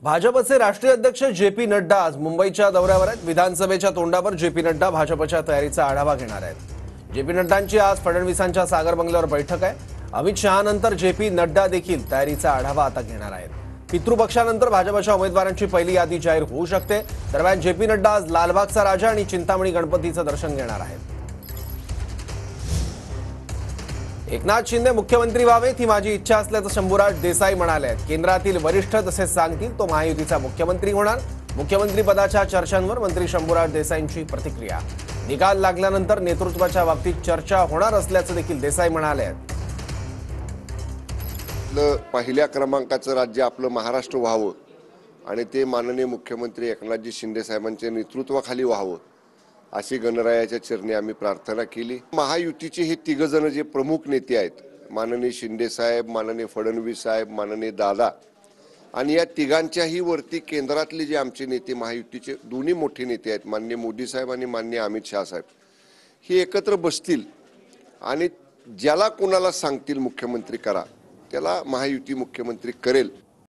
भाजपचे राष्ट्रीय अध्यक्ष जे.पी. नड्डा आज मुंबईच्या दौऱ्यावर आहेत। विधानसभेच्या तोंडावर जे.पी. नड्डा भाजपच्या तयारीचा आढावा घेणार आहेत। जे.पी. नड्डांची आज फडणवीसांच्या सागर बंगल्यावर बैठक आहे। अमित शहानंतर जे.पी. नड्डा देखील तयारीचा आढावा आता घेणार आहेत। पितृपक्षानंतर भाजपच्या उमेदवारांची पहिली यादी जाहीर होऊ शकते। दरम्यान जे.पी. नड्डा आज लालबागचा राजा आणि चिंतामणी गणपतीचं दर्शन घेणार आहेत। एकनाथ शिंदे मुख्यमंत्री व्हावेत ही माझी इच्छा असल्याचं शंभूराज देसाई म्हणाले आहेत। केंद्रातील वरिष्ठ तसेच सांगतील तो महायुतीचा मुख्यमंत्री होणार। मुख्यमंत्री पदाच्या चर्चांवर मंत्री शंभूराज देसाईंची प्रतिक्रिया। निकाल लागल्यानंतर नेतृत्वाच्या बाबतीत चर्चा होणार असल्याचं देखील देसाई म्हणाले आहेत। पहिल्या क्रमांकाचं राज्य आपलं महाराष्ट्र व्हावं आणि ते माननीय मुख्यमंत्री एकनाथजी शिंदे साहेबांच्या नेतृत्वाखाली व्हावं अशी गणरायाच्या चरणी आम्ही प्रार्थना केली। महायुतीचे हे तिघ जण जे प्रमुख नेते आहेत, माननीय शिंदे साहेब, माननीय फडणवीस साहेब, माननीय दादा, आणि या तिघांच्याही वरती केंद्रातले जे आमचे नेते महायुतीचे दोन्ही मोठे नेते आहेत, माननीय मोदी साहेब आणि माननीय अमित शहा साहेब, हे एकत्र बसतील आणि ज्याला कोणाला सांगतील मुख्यमंत्री करा त्याला महायुती मुख्यमंत्री करेल